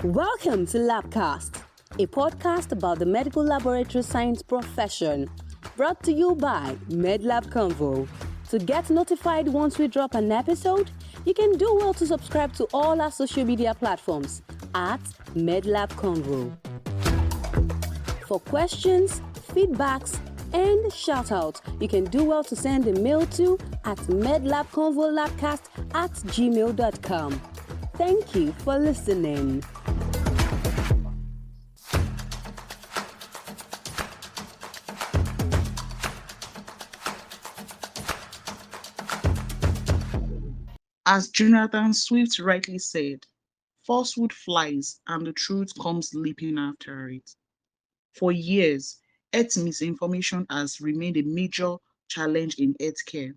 Welcome to LabCast, a podcast about the medical laboratory science profession, brought to you by MedLab Convo. To get notified once we drop an episode, you can do well to subscribe to all our social media platforms at MedLab Convo. For questions, feedbacks, and shout-outs, you can do well to send a mail to at medlabconvolabcast@gmail.com. Thank you for listening. As Jonathan Swift rightly said, falsehood flies and the truth comes leaping after it. For years, health misinformation has remained a major challenge in healthcare.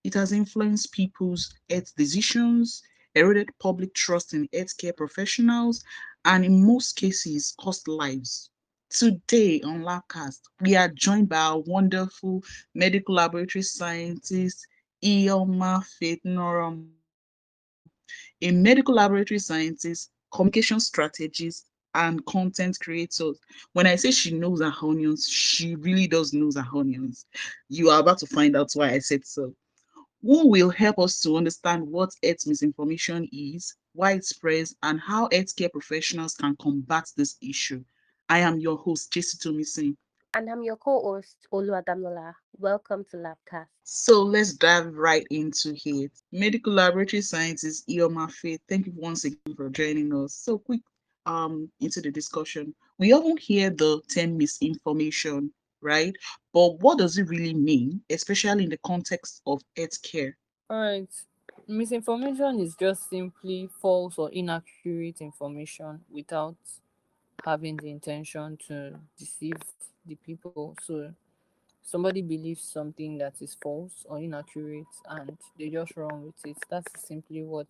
It has influenced people's health decisions, eroded public trust in healthcare professionals, and in most cases, cost lives. Today on LabCast, we are joined by our wonderful medical laboratory scientist, Iheoma Faith Nnorom, a medical laboratory scientist, communication strategist, and content creator. When I say she knows her onions, she really does knows her onions. You are about to find out why I said so. Who will help us to understand what health misinformation is, why it spreads, and how healthcare professionals can combat this issue. I am your host, Jesutomisin. And I'm your co-host, Oluwadamilola. Welcome to LabCast. So let's dive right into it. Medical laboratory scientist Iheoma Faith, thank you once again for joining us. So quick into the discussion. We often hear the term misinformation, right? But what does it really mean, especially in the context of healthcare? All right. Misinformation is just simply false or inaccurate information without having the intention to deceive the people. So somebody believes something that is false or inaccurate and they just run with it. That's simply what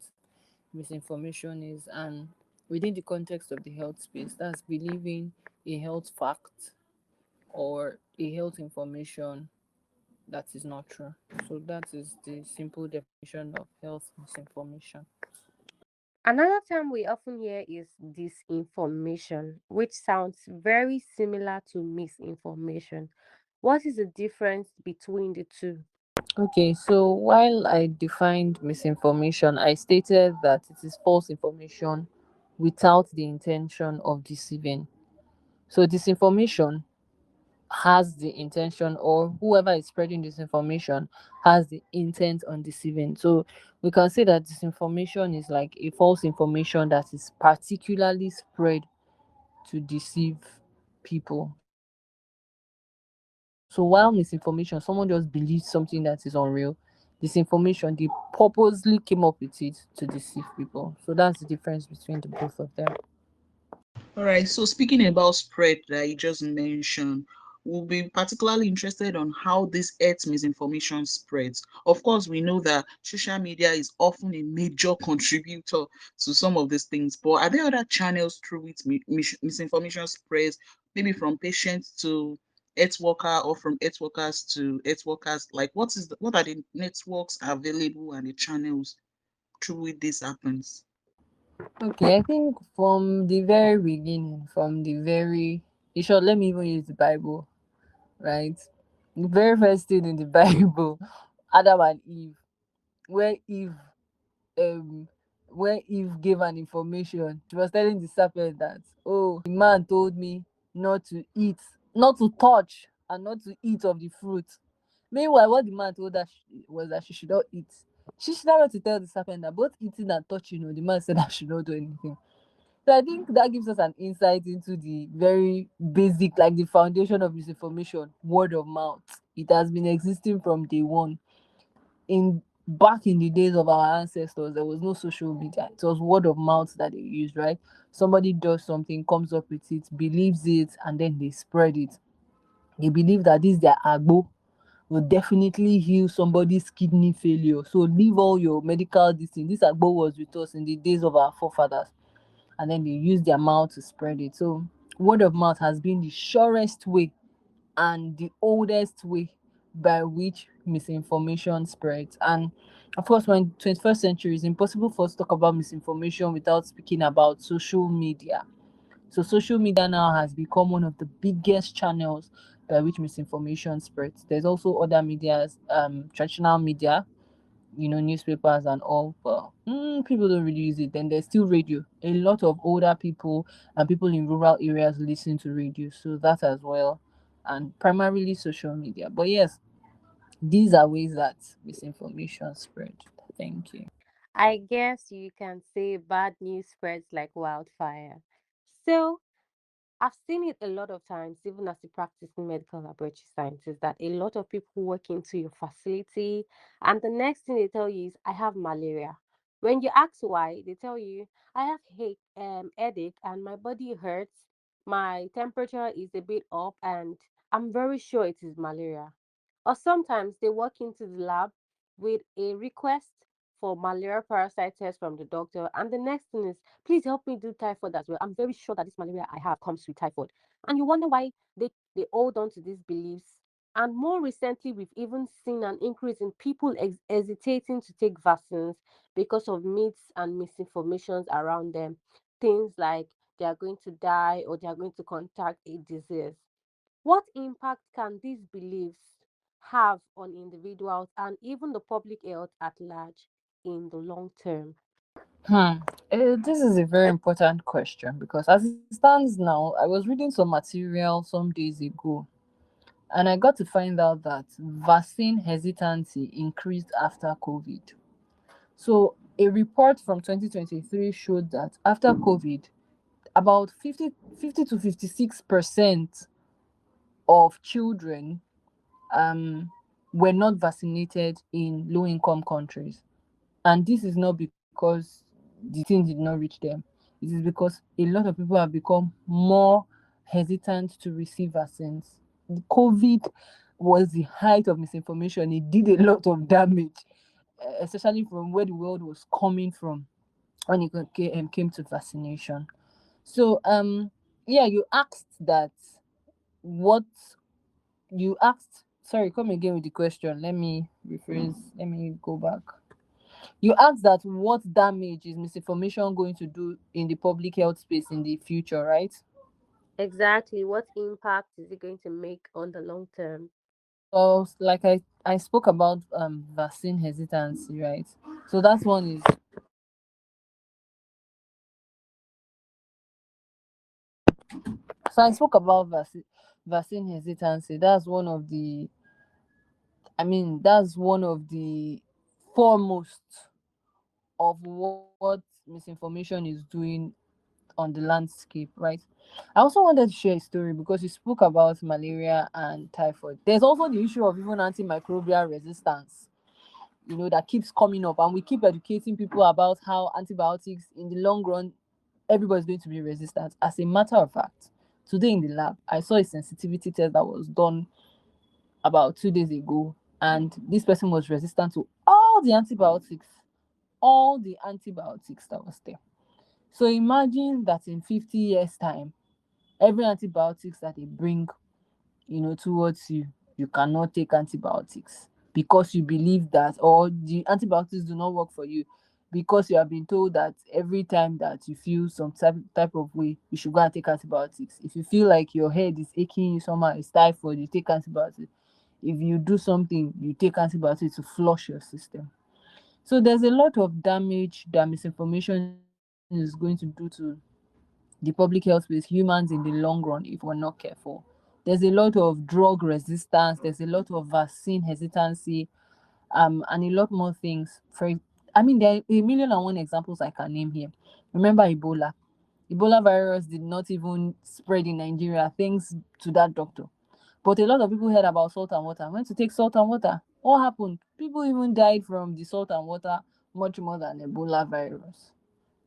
misinformation is. And within the context of the health space, that's believing a health fact or a health information that is not true. So that is the simple definition of health misinformation. Another term we often hear is disinformation, which sounds very similar to misinformation. What is the difference between the two? Okay, so while I defined misinformation, I stated that it is false information without the intention of deceiving. So disinformation has the intention, or whoever is spreading disinformation has the intent on deceiving. So we can say that disinformation is like a false information that is particularly spread to deceive people. So while misinformation, someone just believes something that is unreal. Disinformation, they purposely came up with it to deceive people. So that's the difference between the both of them. All right, so speaking about spread that you just mentioned, we'll be particularly interested on how this health misinformation spreads. Of course, we know that social media is often a major contributor to some of these things, but are there other channels through which misinformation spreads, maybe from patients to health worker or from health workers to health workers? Like, what are the networks available and the channels through which this happens? Okay, I think from the very beginning, from the very, in short, let me even use the Bible, right? The very first thing in the Bible, Adam and Eve, where Eve um when Eve gave an information, she was telling the serpent that, oh, the man told me not to eat, not to touch, and not to eat of the fruit. Meanwhile, what the man told her was that she should not eat. She should have to tell the serpent that both eating and touching, the man said I should not do anything. So I think that gives us an insight into the very basic, like the foundation of misinformation, word of mouth. It has been existing from day one. In back in the days of our ancestors, there was no social media. It was word of mouth that they used, right? Somebody does something, comes up with it, believes it, and then they spread it. They believe that this their agbo will definitely heal somebody's kidney failure. So leave all your medical distance. This agbo was with us in the days of our forefathers, and then they use their mouth to spread it. So word of mouth has been the surest way and the oldest way by which misinformation spreads. And of course, when 21st century, it's impossible for us to talk about misinformation without speaking about social media. So social media now has become one of the biggest channels by which misinformation spreads. There's also other medias, traditional media, newspapers and all, but people don't really use it. Then there's still radio. A lot of older people and people in rural areas listen to radio, so that as well, and primarily social media. But yes, these are ways that misinformation spread. Thank you. I guess you can say bad news spreads like wildfire. So, I've seen it a lot of times, even as a practicing medical laboratory scientist, that a lot of people walk into your facility and the next thing they tell you is, I have malaria. When you ask why, they tell you, I have headache and my body hurts, my temperature is a bit up, and I'm very sure it is malaria. Or sometimes they walk into the lab with a request for malaria parasite test from the doctor, and the next thing is, please help me do typhoid as well. I'm very sure that this malaria I have comes with typhoid. And you wonder why they hold on to these beliefs. And more recently, we've even seen an increase in people hesitating to take vaccines because of myths and misinformations around them. Things like they are going to die or they are going to contract a disease. What impact can these beliefs have on individuals and even the public health at large in the long term? Hmm. This is a very important question because as it stands now, I was reading some material some days ago, and I got to find out that vaccine hesitancy increased after COVID. So, a report from 2023 showed that after COVID, about 50 to 56% of children um, were not vaccinated in low income countries. And this is not because the thing did not reach them, it is because a lot of people have become more hesitant to receive vaccines. COVID was the height of misinformation, it did a lot of damage, especially from where the world was coming from when it came to vaccination. So, yeah, you asked that what you asked. Sorry, come again with the question. Let me rephrase. Let me go back. You asked that what damage is misinformation going to do in the public health space in the future, right? Exactly. What impact is it going to make on the long term? Well, like I spoke about vaccine hesitancy, right? So that's one is so I spoke about vaccine hesitancy. That's one of the that's one of the foremost of what misinformation is doing on the landscape, right? I also wanted to share a story because you spoke about malaria and typhoid. There's also the issue of even antimicrobial resistance, that keeps coming up, and we keep educating people about how antibiotics in the long run everybody's going to be resistant. As a matter of fact, today in the lab, I saw a sensitivity test that was done about 2 days ago, and this person was resistant to all the antibiotics that was there. So imagine that in 50 years' time, every antibiotics that they bring, towards you, you cannot take antibiotics because you believe that, or the antibiotics do not work for you because you have been told that every time that you feel some type of way, you should go and take antibiotics. If you feel like your head is aching you somehow, it's typhoid, you take antibiotics. If you do something, you take antibiotics to flush your system. So there's a lot of damage that misinformation is going to do to the public health space, humans in the long run, if we're not careful. There's a lot of drug resistance, there's a lot of vaccine hesitancy, and a lot more things. There are a million and one examples I can name here. Remember Ebola? Ebola virus did not even spread in Nigeria thanks to that doctor. But a lot of people heard about salt and water, went to take salt and water. What happened? People even died from the salt and water much more than Ebola virus,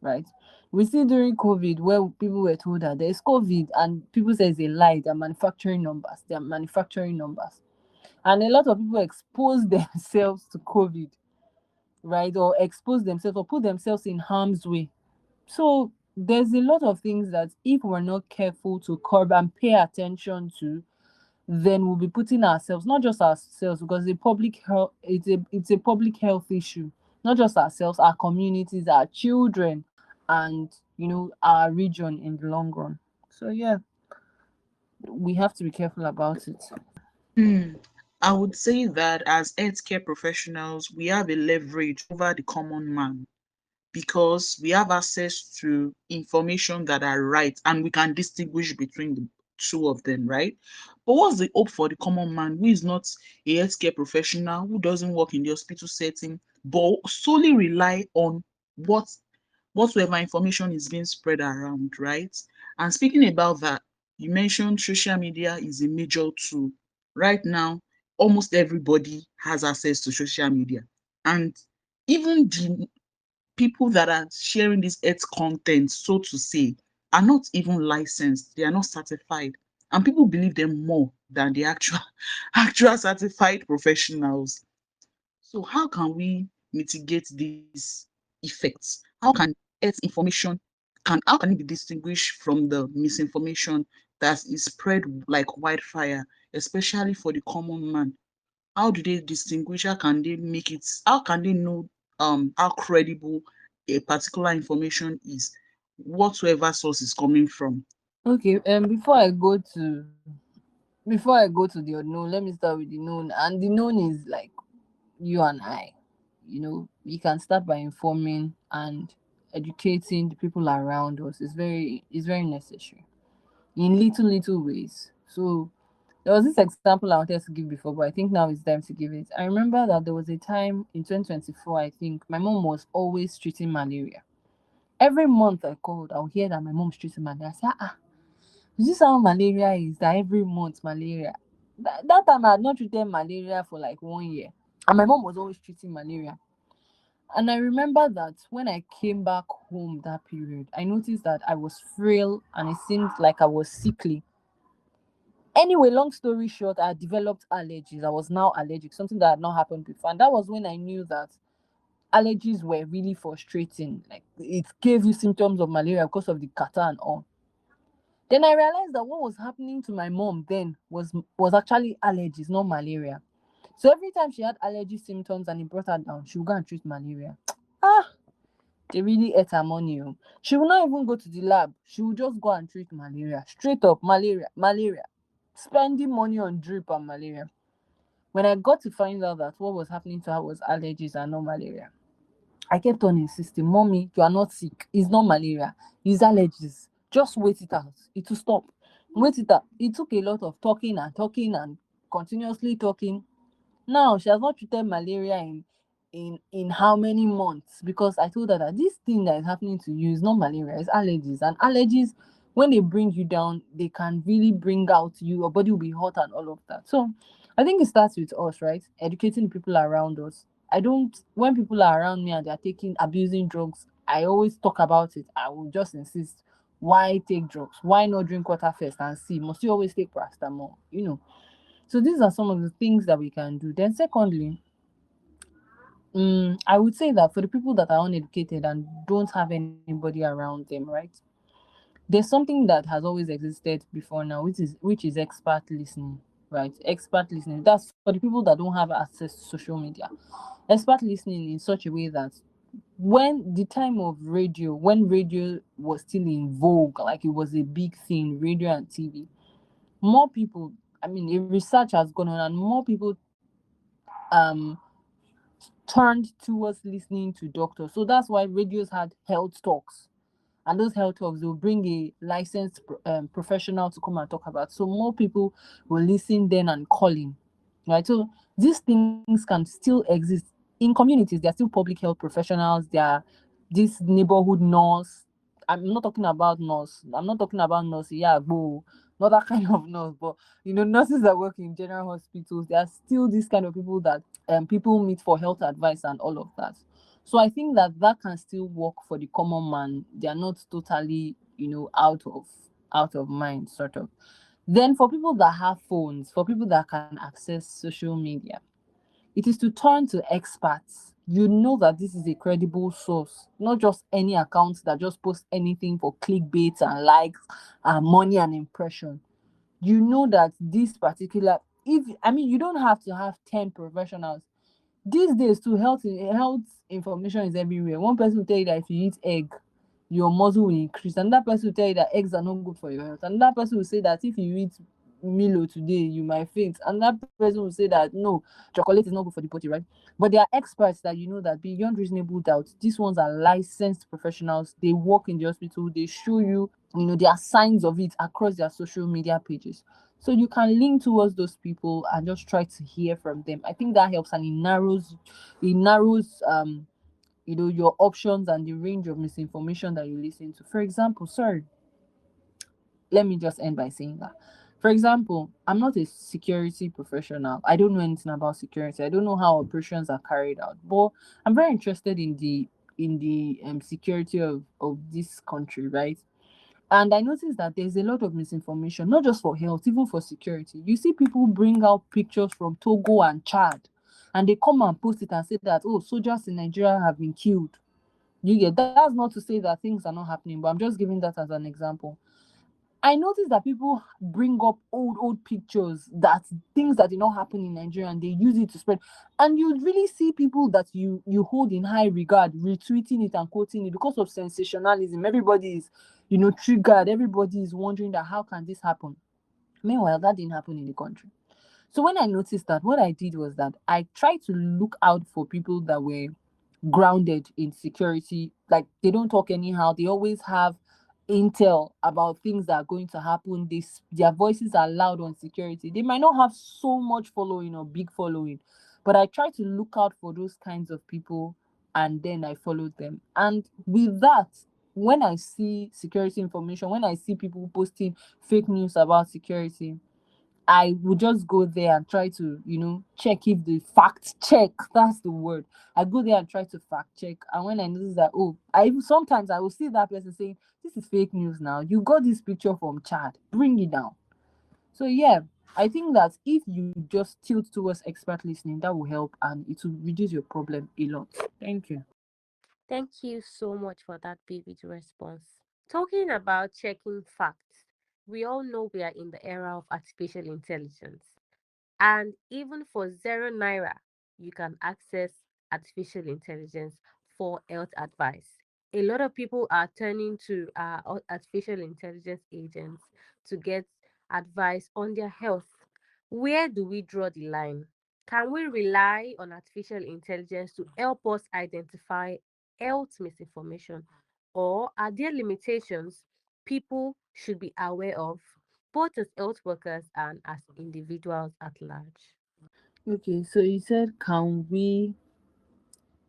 right? We see during COVID where people were told that there's COVID and people say it's a lie, they're manufacturing numbers. They're manufacturing numbers. And a lot of people expose themselves to COVID, right? Or expose themselves or put themselves in harm's way. So there's a lot of things that if we're not careful to curb and pay attention to, then we'll be putting ourselves, not just ourselves, because the public health, it's a public health issue, not just ourselves, our communities, our children, and our region in the long run. So yeah, we have to be careful about it. Hmm. I would say that as healthcare professionals, we have a leverage over the common man because we have access to information that are right and we can distinguish between the two of them, right? But what's the hope for the common man who is not a healthcare professional, who doesn't work in the hospital setting, but solely rely on what whatsoever information is being spread around, right? And speaking about that, you mentioned social media is a major tool. Right now, almost everybody has access to social media. And even the people that are sharing this health content, so to say, are not even licensed. They are not certified. And people believe them more than the actual actual certified professionals. So how can we mitigate these effects? How can health information how can it be distinguished from the misinformation that is spread like wildfire, especially for the common man? How do they distinguish? How can they make it? How can they know how credible a particular information is, whatsoever source is coming from? Okay, before I go to the unknown, let me start with the known. And the known is like you and I. We can start by informing and educating the people around us. It's very necessary in little ways. So there was this example I wanted to give before, but I think now it's time to give it. I remember that there was a time in 2024, I think my mom was always treating malaria. Every month I called, I'll hear that my mom's treating malaria. I said, is this how malaria is? That every month malaria. That time I had not treated malaria for like 1 year. And my mom was always treating malaria. And I remember that when I came back home that period, I noticed that I was frail and it seemed like I was sickly. Anyway, long story short, I developed allergies. I was now allergic, something that had not happened before. And that was when I knew that allergies were really frustrating. Like it gave you symptoms of malaria because of the kata and all. Then I realized that what was happening to my mom then was actually allergies, not malaria. So every time she had allergy symptoms and it brought her down, she would go and treat malaria. Ah, they really ate her money. Oh. She would not even go to the lab. She would just go and treat malaria. Straight up, malaria. Spending money on drip and malaria. When I got to find out that what was happening to her was allergies and not malaria, I kept on insisting, Mommy, you are not sick. It's not malaria. It's allergies. Just wait it out. It will stop. Wait it out. It took a lot of talking and continuously talking. Now she has not treated malaria in how many months? Because I told her that this thing that is happening to you is not malaria, it's allergies. And allergies, when they bring you down, they can really bring out you, your body will be hot and all of that. So I think it starts with us, right? Educating the people around us. I don't When people are around me and they're abusing drugs, I always talk about it. I will just insist, why take drugs? Why not drink water first and see? Must you always take paracetamol? So these are some of the things that we can do. Then secondly, I would say that for the people that are uneducated and don't have anybody around them, right? There's something that has always existed before now, which is expert listening, right? Expert listening. That's for the people that don't have access to social media. Expert listening in such a way that when the time of radio, when radio was still in vogue, like it was a big thing, radio and TV, more people, I mean, a research has gone on and more people um turned towards listening to doctors. So that's why radios had health talks. And those health talks, they'll bring a licensed professional to come and talk about. So more people will listen then and call in, right? So these things can still exist in communities. There are still public health professionals. There are this neighborhood nurse. I'm not talking about nurse. I'm not talking about nurse. Yeah, boo. Not that kind of nurse, but nurses that work in general hospitals. There are still these kind of people that people meet for health advice and all of that. So I think that can still work for the common man. They are not totally, out of mind, sort of. Then for people that have phones, for people that can access social media, it is to turn to experts. You know that this is a credible source, not just any account that just posts anything for clickbait and likes and money and impression. you know that this particular, if I mean, you don't have to have 10 professionals these days to health information is everywhere. One person will tell you that if you eat egg your muscle will increase, another person will tell you that eggs are not good for your health, another person will say that if you eat Milo today you might faint, another person will say that no, chocolate is not good for the body, right? But there are experts that you know that beyond reasonable doubt these ones are licensed professionals, they work in the hospital, they show you, there are signs of it across their social media pages. So you can lean towards those people and just try to hear from them. I think that helps, and it narrows your options and the range of misinformation that you listen to. For example, sorry, let me just end by saying that. For example, I'm not a security professional. I don't know anything about security. I don't know how operations are carried out. But I'm very interested in the security of this country, right? And I noticed that there's a lot of misinformation, not just for health, even for security. You see people bring out pictures from Togo and Chad, and they come and post it and say that, oh, soldiers in Nigeria have been killed. You get that's not to say that things are not happening, but I'm just giving that as an example. I noticed that people bring up old pictures, that things that did not happen in Nigeria, and they use it to spread. And you really see people that you hold in high regard retweeting it and quoting it because of sensationalism. Everybody is, triggered. Everybody is wondering that how can this happen? Meanwhile, that didn't happen in the country. So when I noticed that, what I did was that I tried to look out for people that were grounded in security. Like they don't talk anyhow. They always have intel about things that are going to happen. Their voices are loud on security. They might not have so much following or big following, but I try to look out for those kinds of people and then I followed them. And with that, when I see security information, when I see people posting fake news about security, I would just go there and try to, check if the fact check. That's the word. I go there and try to fact check. And when I notice that, sometimes I will see that person saying, "This is fake news now. You got this picture from Chad. Bring it down." So yeah, I think that if you just tilt towards expert listening, that will help and it will reduce your problem a lot. Thank you. Thank you so much for that vivid response. Talking about checking facts, we all know we are in the era of artificial intelligence. And even for 0 naira, you can access artificial intelligence for health advice. A lot of people are turning to artificial intelligence agents to get advice on their health. Where do we draw the line? Can we rely on artificial intelligence to help us identify health misinformation? Or are there limitations people should be aware of, both as health workers and as individuals at large? Okay, so you said, can we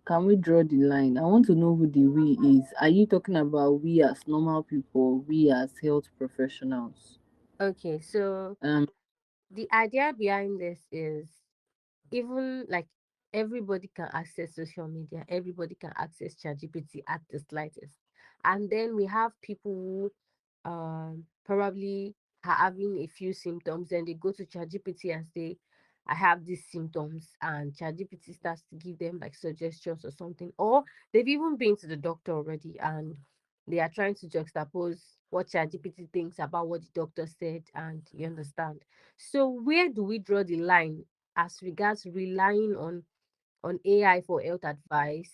draw the line? I want to know who the we is. Are you talking about we as normal people, we as health professionals? Okay, so Um, the idea behind this is, even like, everybody can access social media, everybody can access ChatGPT at the slightest. And then we have people who probably are having a few symptoms, and they go to ChatGPT and say, I have these symptoms, and ChatGPT starts to give them like suggestions or something. Or they've even been to the doctor already and they are trying to juxtapose what ChatGPT thinks about what the doctor said, and you understand. So where do we draw the line as regards relying on AI for health advice?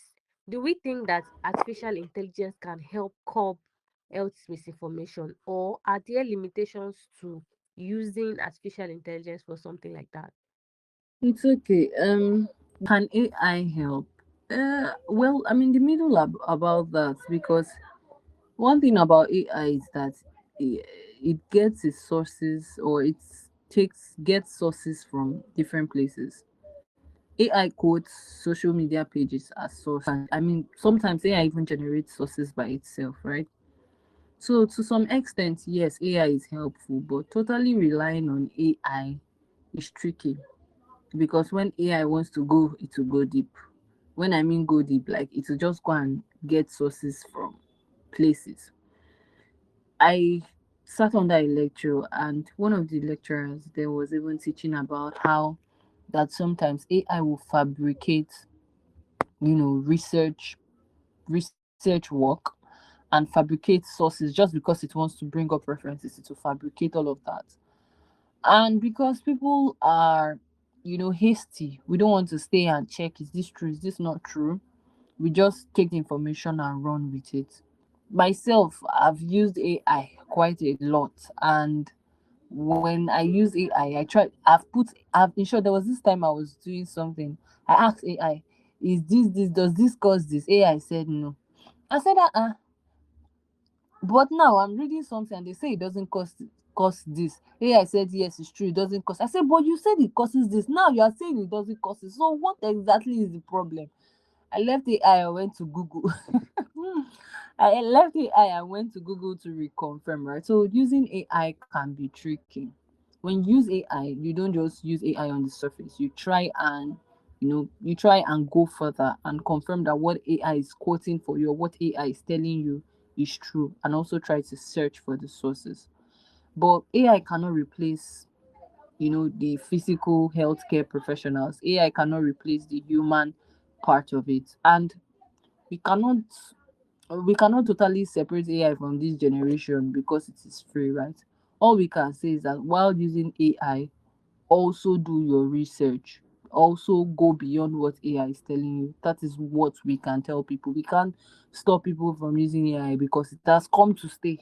Do we think that artificial intelligence can help curb health misinformation, or are there limitations to using artificial intelligence for something like that? it's okay. Can AI help? Well, I'm in the middle about that because one thing about AI is that it gets its sources, or gets sources from different places. AI quotes social media pages as source, and I mean sometimes AI even generates sources by itself, right? So to some extent, yes, AI is helpful, but totally relying on AI is tricky because when AI wants to go, it will go deep. When I mean go deep, like it will just go and get sources from places. I sat under a lecture, and one of the lecturers there was even teaching about how that sometimes AI will fabricate, research work and fabricate sources just because it wants to bring up references. It will fabricate all of that. And because people are, hasty, we don't want to stay and check, is this true, is this not true? We just take the information and run with it. Myself, I've used AI quite a lot, and when I use AI, I've ensured there was this time I was doing something. I asked AI, is this, does this cause this? AI said no. I said, but now I'm reading something and they say it doesn't cause this. AI said yes, it's true, it doesn't cause. I said, but you said it causes this. Now you are saying it doesn't cause it. So what exactly is the problem? I left AI, I went to Google. I left AI, I went to Google to reconfirm, right? So using AI can be tricky. When you use AI, you don't just use AI on the surface. You try and go further and confirm that what AI is quoting for you or what AI is telling you is true, and also try to search for the sources. But AI cannot replace, the physical healthcare professionals. AI cannot replace the human part of it. And we cannot we cannot totally separate AI from this generation because it is free, right? All we can say is that while using AI, also do your research. Also go beyond what AI is telling you. That is what we can tell people. We can't stop people from using AI because it has come to stay.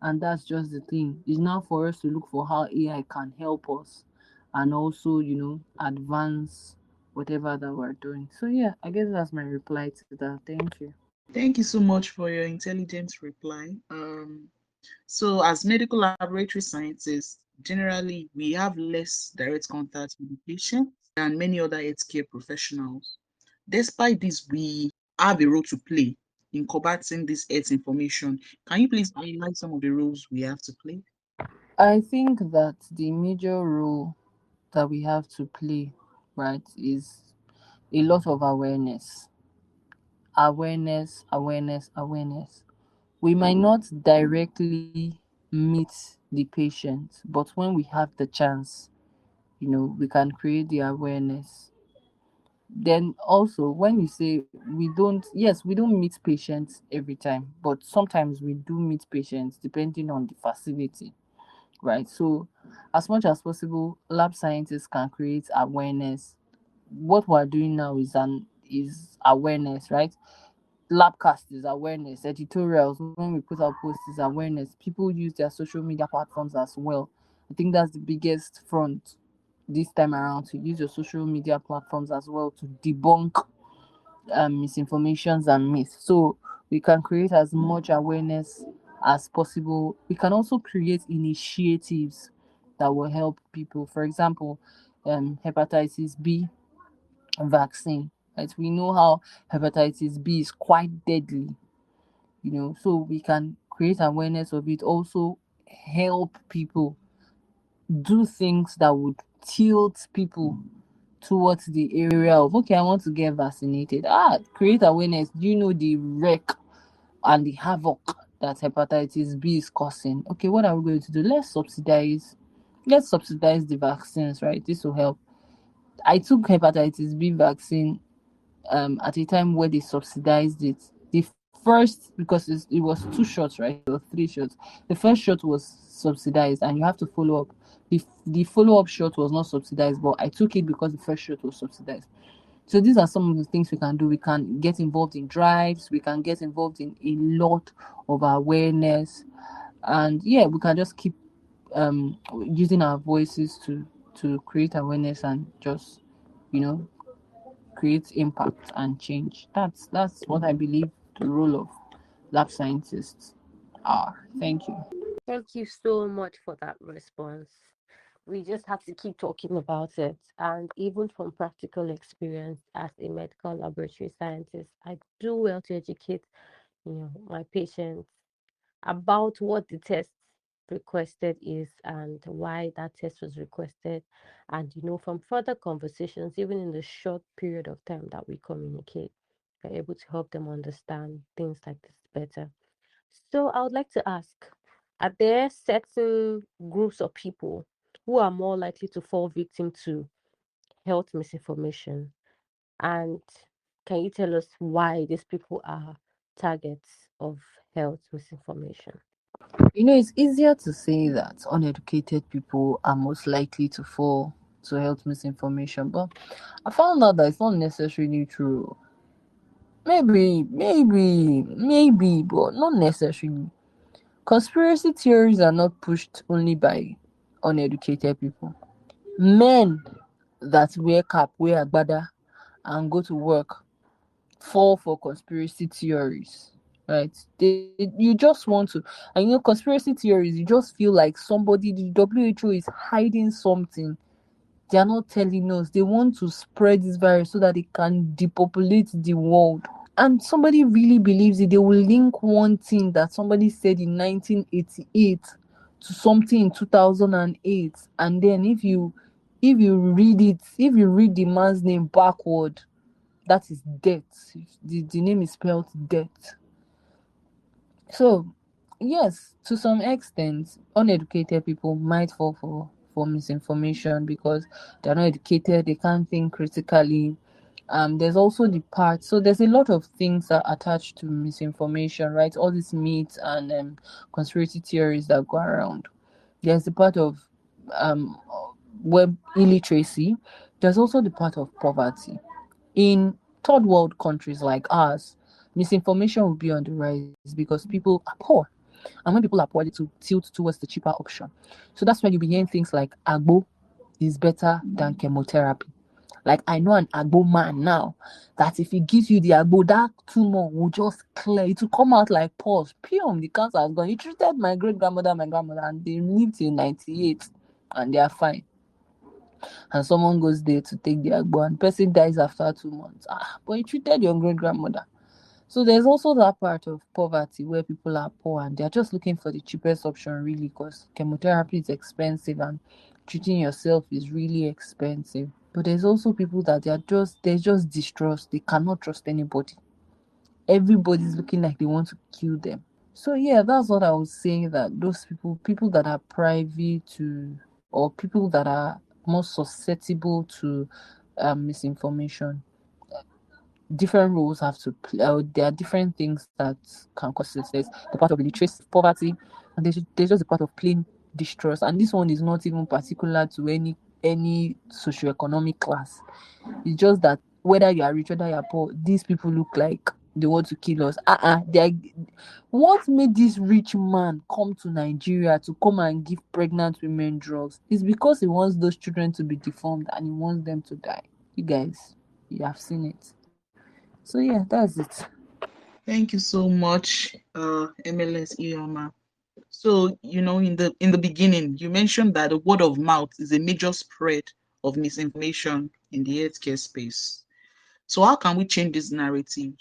And that's just the thing. It's now for us to look for how AI can help us and also, advance whatever that we're doing. So yeah, I guess that's my reply to that. Thank you. Thank you so much for your intelligent reply. So, as medical laboratory scientists, generally we have less direct contact with the patient than many other healthcare professionals. Despite this, we have a role to play in combating this health information. Can you please highlight some of the roles we have to play? I think that the major role that we have to play, right, is a lot of awareness. Awareness, awareness, awareness. We might not directly meet the patient, but when we have the chance, we can create the awareness. Then also, when you say yes, we don't meet patients every time, but sometimes we do meet patients depending on the facility, right? So, as much as possible, lab scientists can create awareness. What we're doing now is awareness, right? LabCast is awareness. Editorials, when we put our posts, is awareness. People use their social media platforms as well. I think that's the biggest front this time around, to use your social media platforms as well to debunk misinformations and myths. So we can create as much awareness as possible. We can also create initiatives that will help people. For example, hepatitis B vaccine. Right? We know how hepatitis B is quite deadly, so we can create awareness of it. Also help people do things that would tilt people towards the area of, okay, I want to get vaccinated. Create awareness. Do you know the wreck and the havoc that hepatitis B is causing? Okay, what are we going to do? Let's subsidize the vaccines, right? This will help. I took hepatitis B vaccine at a time where they subsidized it. The first, because it was 2 shots, right, or 3 shots. The first shot was subsidized, and you have to follow up. The follow up shot was not subsidized, but I took it because the first shot was subsidized. So these are some of the things we can do. We can get involved in drives. We can get involved in a lot of awareness, and yeah, we can just keep using our voices to create awareness and just you know create impact and change. That's what I believe the role of lab scientists are. Thank you. Thank you so much for that response. We just have to keep talking about it. And even from practical experience as a medical laboratory scientist, I do well to educate, my patients about what the test requested is and why that test was requested. And, from further conversations, even in the short period of time that we communicate, we're able to help them understand things like this better. So I would like to ask, are there certain groups of people who are more likely to fall victim to health misinformation? And can you tell us why these people are targets of health misinformation? It's easier to say that uneducated people are most likely to fall to health misinformation, but I found out that it's not necessarily true. Maybe, but not necessarily. Conspiracy theories are not pushed only by uneducated people. Men that wear cap, wear agbada, and go to work fall for conspiracy theories, right? You just want to, and conspiracy theories, you just feel like somebody, the WHO is hiding something. They are not telling us. They want to spread this virus so that they can depopulate the world. And somebody really believes it. They will link one thing that somebody said in 1988 to something in 2008. And then if you read it, if you read the man's name backward, that is death. The name is spelled death. So yes, to some extent, uneducated people might fall for misinformation because they're not educated, they can't think critically. There's also the part, so there's a lot of things that are attached to misinformation, right? All these myths and conspiracy theories that go around. There's the part of um web illiteracy. There's also the part of poverty. In third world countries like ours, misinformation will be on the rise because people are poor. And when people are poor, they to tilt towards the cheaper option. So that's why you'll be hearing things like Agbo is better than chemotherapy. Like I know an Agbo man now that if he gives you the Agbo, that tumor will just clear. It will come out like pus. Pium, the cancer has gone. He treated my great grandmother, my grandmother, and they lived till 98 and they are fine. And someone goes there to take the Agbo and the person dies after 2 months. But he treated your great grandmother. So there's also that part of poverty where people are poor and they're just looking for the cheapest option really because chemotherapy is expensive and treating yourself is really expensive. But there's also people that they just distrust. They cannot trust anybody. Everybody's looking like they want to kill them. So yeah, that's what I would say, that those people that are privy to, or people that are more susceptible to misinformation, different roles have to play. There are different things that can cause it. There's the part of illiteracy, poverty, and there's just the part of plain distrust. And this one is not even particular to any socioeconomic class. It's just that whether you are rich, whether you are poor, these people look like they want to kill us. What made this rich man come to Nigeria to come and give pregnant women drugs? It's because he wants those children to be deformed and he wants them to die. You guys, you have seen it. So yeah, that's it. Thank you so much, MLS Iheoma. So, in the beginning, you mentioned that the word of mouth is a major spread of misinformation in the healthcare space. So, how can we change this narrative?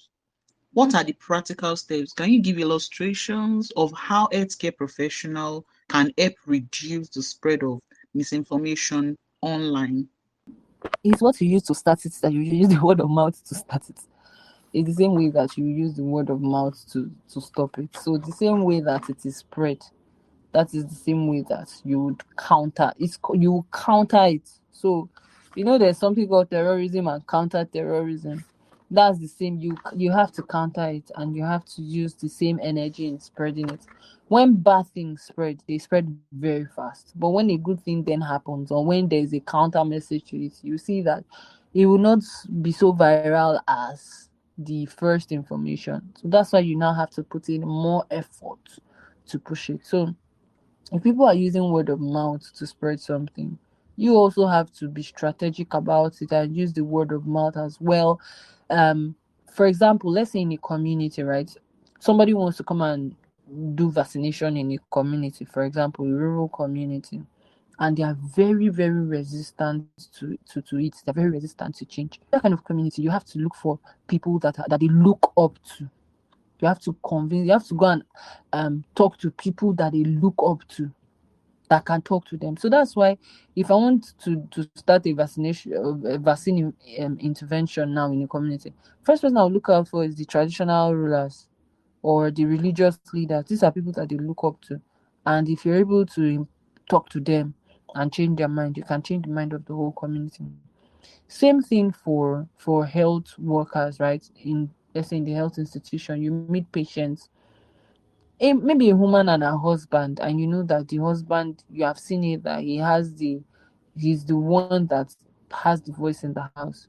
What are the practical steps? Can you give illustrations of how healthcare professional can help reduce the spread of misinformation online? It's what you use to start it that you use the word of mouth to start it. It's the same way that you use the word of mouth to stop it. So the same way that it is spread, that is the same way that you would counter it. You will counter it. So there's something called terrorism and counter terrorism. That's the same. You have to counter it and you have to use the same energy in spreading it. When bad things spread, they spread very fast. But when a good thing then happens, or when there's a counter message to it, you see that it will not be so viral as the first information. So that's why you now have to put in more effort to push it. So if people are using word of mouth to spread something, you also have to be strategic about it and use the word of mouth as well. For example, let's say in a community, right? Somebody wants to come and do vaccination in a community, for example, a rural community, and they are very, very resistant to it. They're very resistant to change. That kind of community, you have to look for people that they look up to. You have to convince, you have to go and talk to people that they look up to, that can talk to them. So that's why if I want to start a vaccine intervention now in a community, first person I'll look out for is the traditional rulers or the religious leaders. These are people that they look up to. And if you're able to talk to them and change their mind, you can change the mind of the whole community. Same thing for health workers, right? In, let's say, in the health institution, you meet patients maybe a woman and her husband, and you know that the husband, you have seen it, that he's the one that has the voice in the house.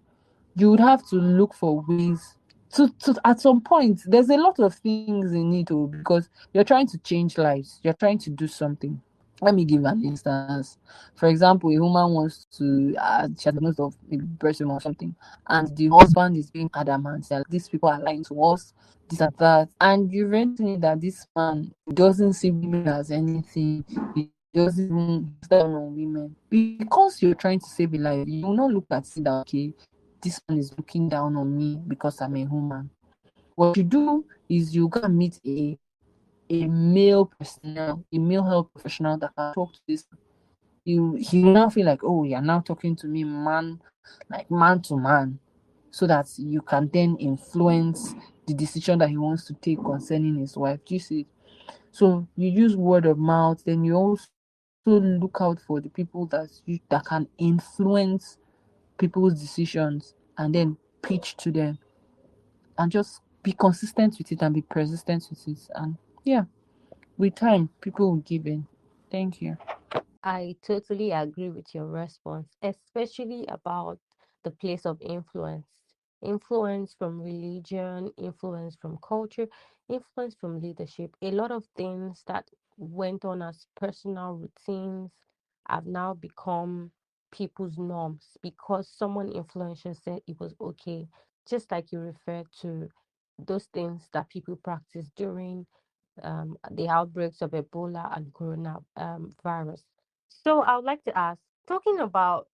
You would have to look for ways to at some point, there's a lot of things in it, because you're trying to change lives, you're trying to do something. Let me give an instance. For example, a woman wants to, she has diagnosed of maybe breast tumor or something, and the husband is being adamant that these people are lying to us, this and that. And you've already seen it that this man doesn't see women as anything. He looks down on women. Because you're trying to save a life, you will not look at it that, okay, this man is looking down on me because I'm a woman. What you do is you go and meet a male personnel, a male health professional that can talk to this. He will now feel like, oh, you're now talking to me man, like man to man, so that you can then influence the decision that he wants to take concerning his wife. Do you see? So you use word of mouth, then you also look out for the people that can influence people's decisions, and then pitch to them, and just be consistent with it and be persistent with it. And yeah, with time, people will give in. Thank you. I totally agree with your response, especially about the place of influence. Influence from religion, influence from culture, influence from leadership. A lot of things that went on as personal routines have now become people's norms because someone influential said it was okay. Just like you referred to those things that people practice during the outbreaks of Ebola and Corona virus. So I would like to ask, talking about,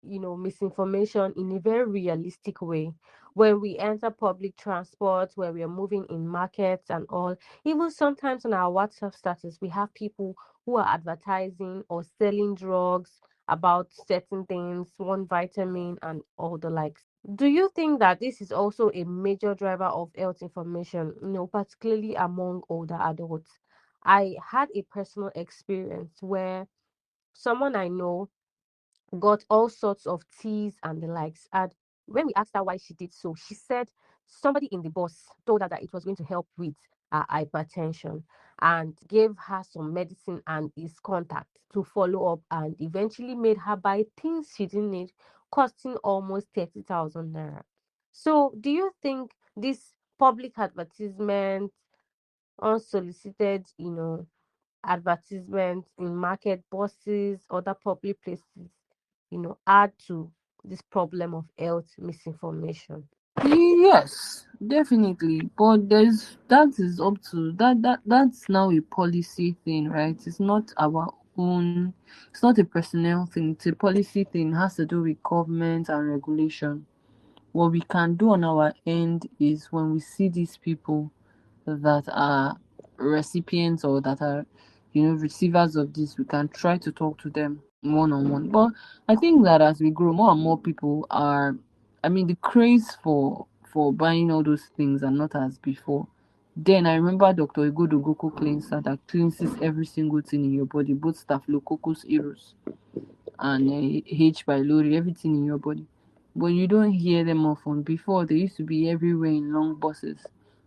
misinformation in a very realistic way, when we enter public transport, where we are moving in markets and all, even sometimes on our WhatsApp status, we have people who are advertising or selling drugs about certain things, one vitamin and all the likes. Do you think that this is also a major driver of health information, particularly among older adults? I had a personal experience where someone I know got all sorts of teas and the likes. And when we asked her why she did so, she said somebody in the bus told her that it was going to help with hypertension and gave her some medicine and his contact to follow up and eventually made her buy things she didn't need, costing almost 30,000 naira. So, do you think this public advertisement, unsolicited, advertisements in market, buses, other public places, add to this problem of health misinformation? Yes, definitely. But there's that is up to that's now a policy thing, right? It's not our own, it's not a personnel thing, it's a policy thing. It has to do with government and regulation. What we can do on our end is when we see these people that are recipients, or that are, receivers of this, we can try to talk to them one on one. But I think that as we grow, more and more people are, I mean, the craze for buying all those things are not as before. Then I remember Dr. Igodo Goko cleanser that cleanses every single thing in your body, both staphylococcus aureus and H. pylori, everything in your body. But you don't hear them often. Before, they used to be everywhere in long buses,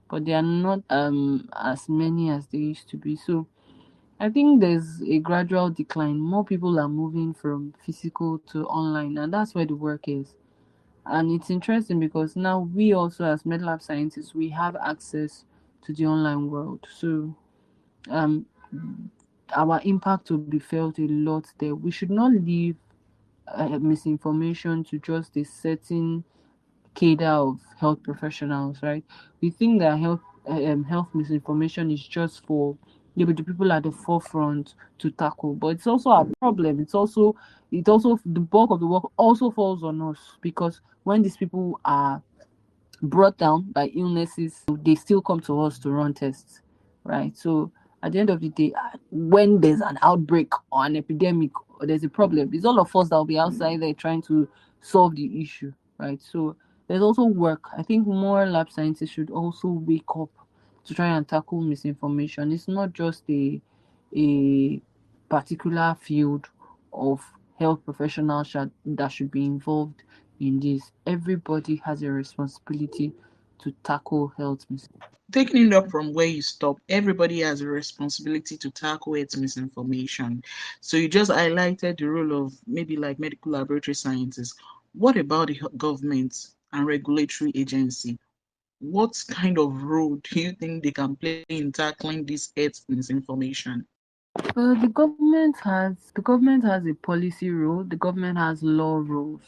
but they are not as many as they used to be. So I think there's a gradual decline. More people are moving from physical to online, and that's where the work is. And it's interesting because now we also, as medlab scientists, we have access to the online world. So um, our impact will be felt a lot there. We should not leave misinformation to just a certain cadre of health professionals, right? We think that health misinformation is just for maybe the people at the forefront to tackle, but it's also a problem. It also the bulk of the work also falls on us, because when these people are brought down by illnesses, they still come to us to run tests, right? So at the end of the day, when there's an outbreak or an epidemic or there's a problem, it's all of us that will be outside there trying to solve the issue, right? So there's also work. I think more lab scientists should also wake up to try and tackle misinformation. It's not just a particular field of health professionals that should be involved in this. Everybody has a responsibility to tackle health misinformation. Taking it up from where you stop, everybody has a responsibility to tackle its misinformation. So you just highlighted the role of maybe like medical laboratory scientists. What about the government and regulatory agency? What kind of role do you think they can play in tackling this health misinformation? Well, the government has a policy role. The government has law rules.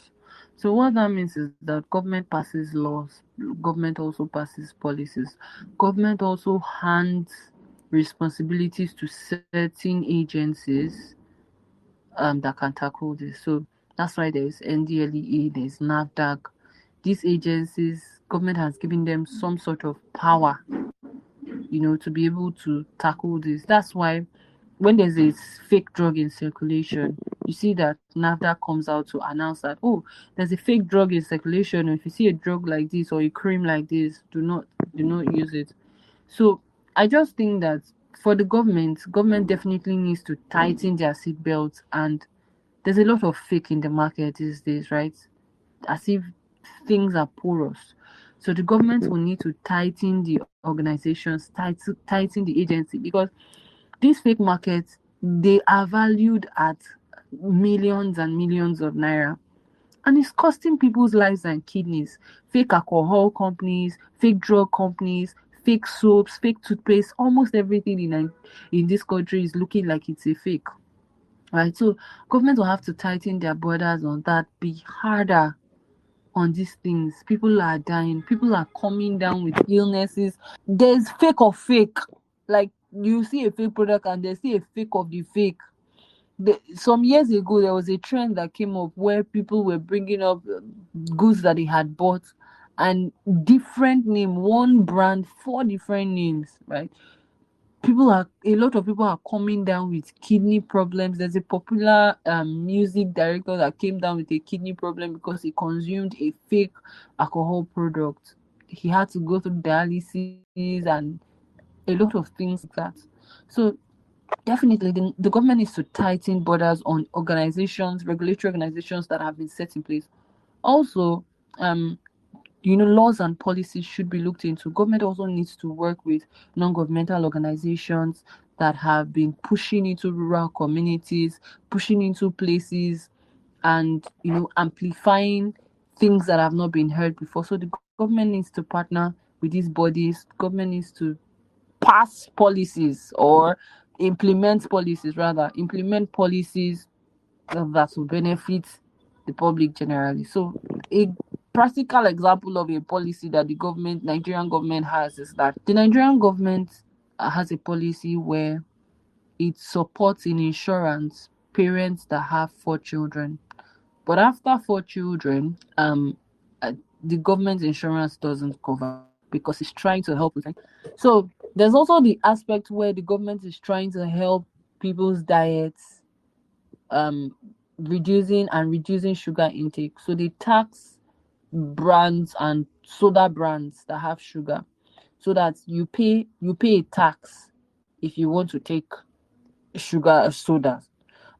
So what that means is that government passes laws. Government also passes policies. Government also hands responsibilities to certain agencies that can tackle this. So that's why there's NDLEA, there's NAFDAC. These agencies, government has given them some sort of power, to be able to tackle this. That's why when there's a fake drug in circulation, you see that NAFDAC comes out to announce that, oh, there's a fake drug in circulation. If you see a drug like this or a cream like this, do not use it. So I just think that for the government definitely needs to tighten their seatbelts. And there's a lot of fake in the market these days, right? As if things are porous. So the government will need to tighten the organizations, tighten the agency, because these fake markets, they are valued at millions and millions of naira, and it's costing people's lives and kidneys. Fake alcohol companies, fake drug companies, fake soaps, fake toothpaste, almost everything in this country is looking like it's a fake. Right? So government will have to tighten their borders on that, be harder on these things. People are dying, people are coming down with illnesses. There's fake of fake. Like, you see a fake product and they see a fake of the fake. Some years ago, there was a trend that came up where people were bringing up goods that they had bought, and different name, one brand, four different names, right? A lot of people are coming down with kidney problems. There's a popular music director that came down with a kidney problem because he consumed a fake alcohol product. He had to go through dialysis and a lot of things like that. So definitely, the government needs to tighten borders on organizations, regulatory organizations that have been set in place. Also, um, laws and policies should be looked into. Government also needs to work with non-governmental organizations that have been pushing into rural communities, pushing into places, and amplifying things that have not been heard before. So the government needs to partner with these bodies. Government needs to pass policies, or implement policies that will benefit the public generally. So a practical example of a policy that the Nigerian government has, is that the Nigerian government has a policy where it supports in insurance parents that have four children. But after four children, the government insurance doesn't cover because it's trying to help with. So there's also the aspect where the government is trying to help people's diets, um, reducing sugar intake. So they tax brands and soda brands that have sugar, so that you pay a tax if you want to take sugar sodas.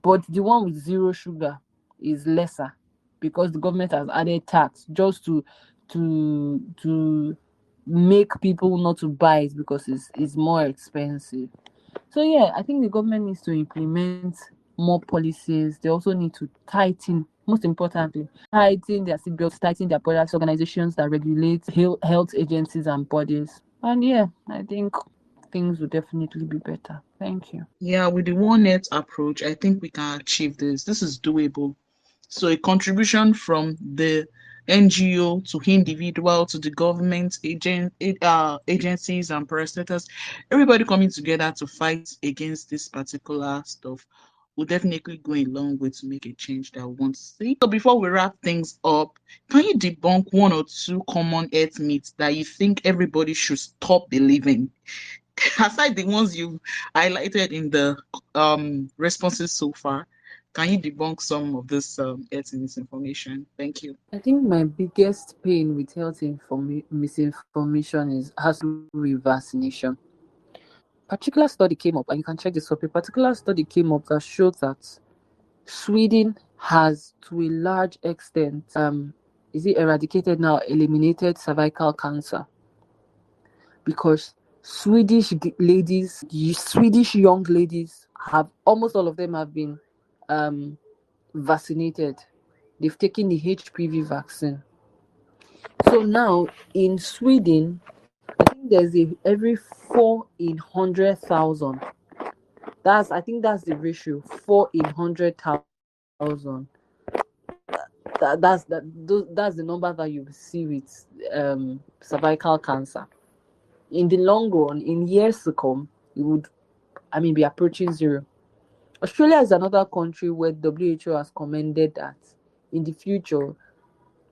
But the one with zero sugar is lesser, because the government has added tax just to make people not to buy it because it's more expensive. So yeah, I think the government needs to implement more policies. They also need to tighten, most importantly, tighten their seatbelts, tighten their products, organizations that regulate health agencies and bodies. And yeah, I think things will definitely be better. Thank you. Yeah, with the one net approach, I think we can achieve this. This is doable. So a contribution from the NGO to individual to the government agencies and parastatals, everybody coming together to fight against this particular stuff will definitely go a long way to make a change that we want to see. So before we wrap things up, can you debunk one or two common health myths that you think everybody should stop believing? Aside the ones you've highlighted in the responses so far, can you debunk some of this health misinformation? Thank you. I think my biggest pain with misinformation has to do with vaccination. Particular study came up, and you can check this up. A particular study came up that showed that Sweden has, to a large extent, is it eradicated now, eliminated cervical cancer. because Swedish young ladies have, almost all of them have been um, vaccinated. They've taken the HPV vaccine. So now in Sweden, I think there's every 4 in 100,000. I think that's the ratio. 4 in 100,000. That's the number that you see with cervical cancer. In the long run, in years to come, it would, be approaching zero. Australia is another country where WHO has commended that in the future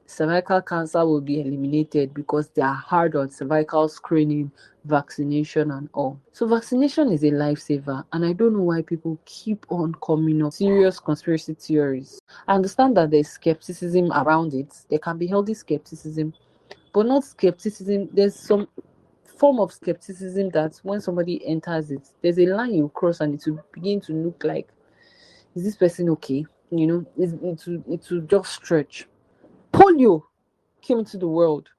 cervical cancer will be eliminated because they are hard on cervical screening, vaccination, and all. So vaccination is a lifesaver, and I don't know why people keep on coming up serious conspiracy theories. I understand that there's skepticism around it. There can be healthy skepticism, but not skepticism. There's some form of skepticism that when somebody enters it, there's a line you cross, and it will begin to look like, is this person okay? It will just stretch. Polio came into the world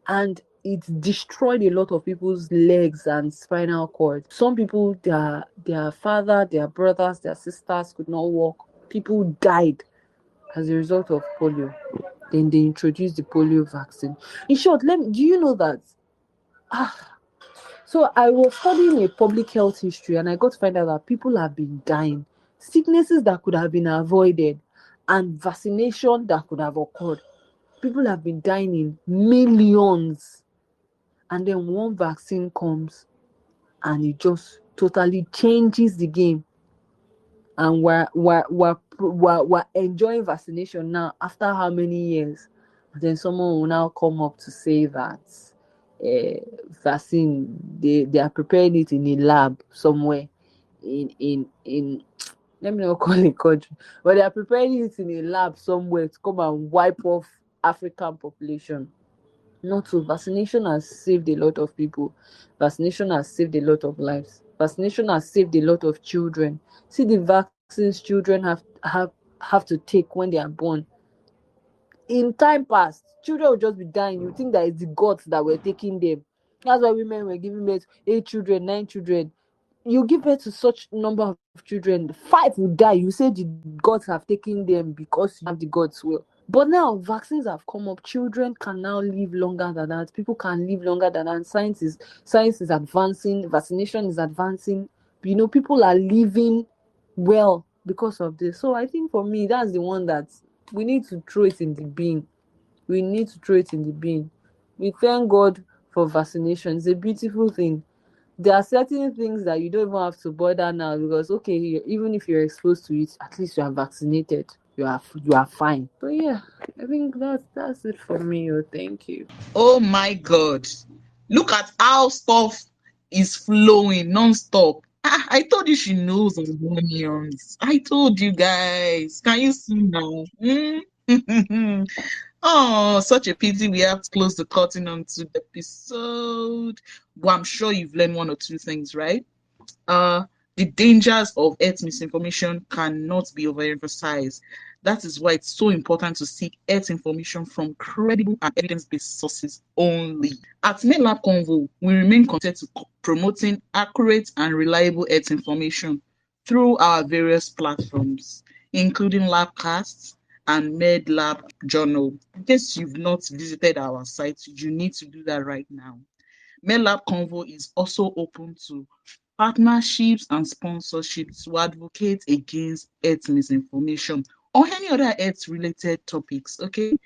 and it destroyed a lot of people's legs and spinal cord. Some people, their father, their brothers, their sisters could not walk. People died as a result of polio. Then they introduced the polio vaccine. In short, do you know that? So I was studying a public health history and I got to find out that people have been dying. Sicknesses that could have been avoided and vaccination that could have occurred. People have been dying in millions. And then one vaccine comes and it just totally changes the game. And we're enjoying vaccination now after how many years? And then someone will now come up to say that vaccine, they are preparing it in a lab somewhere in let me not call it country, but they are preparing it in a lab somewhere to come and wipe off African population. Not so. Vaccination has saved a lot of people. Vaccination has saved a lot of lives. Vaccination has saved a lot of children. See the vaccines children have to take when they are born. In time past, children will just be dying. You think that it's the gods that were taking them. That's why women were giving birth 8 children, 9 children. You give birth to such number of children, 5 will die. You say the gods have taken them because you have the gods will. But now vaccines have come up. Children can now live longer than that. People can live longer than that. Science is advancing. Vaccination is advancing. People are living well because of this. So I think for me, that's the one that we need to throw it in the bin. We need to throw it in the bin. We thank God for vaccination. It's a beautiful thing. There are certain things that you don't even have to bother now because, okay, even if you're exposed to it, at least you are vaccinated. You are fine. So yeah, I think that's it for me. Thank you. Oh my God. Look at how stuff is flowing non-stop. I told you she knows onions. I told you guys. Can you see now? Oh, such a pity we have to close the curtain onto the episode. But I'm sure you've learned one or two things, right? The dangers of health misinformation cannot be overemphasized. That is why it's so important to seek health information from credible and evidence-based sources only. At MedLab Convo, we remain committed to promoting accurate and reliable health information through our various platforms, including LabCast and MedLab Journal. In case you've not visited our site, you need to do that right now. MedLab Convo is also open to partnerships and sponsorships to advocate against health misinformation or any other health-related topics, okay?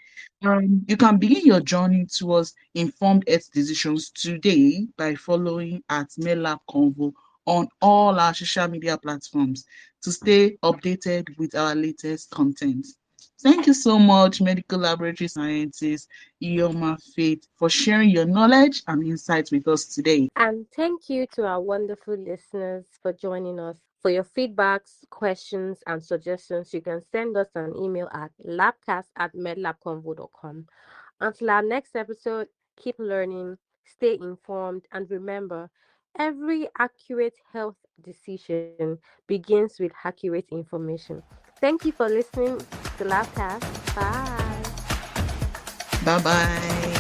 You can begin your journey towards informed health decisions today by following at MedLab Convo on all our social media platforms to stay updated with our latest content. Thank you so much, medical laboratory scientist Iheoma Faith, for sharing your knowledge and insights with us today. And thank you to our wonderful listeners for joining us. For your feedbacks, questions, and suggestions, you can send us an email at labcast@medlabconvo.com. Until our next episode, keep learning, stay informed, and remember, every accurate health decision begins with accurate information. Thank you for listening to LabCast. Bye. Bye-bye.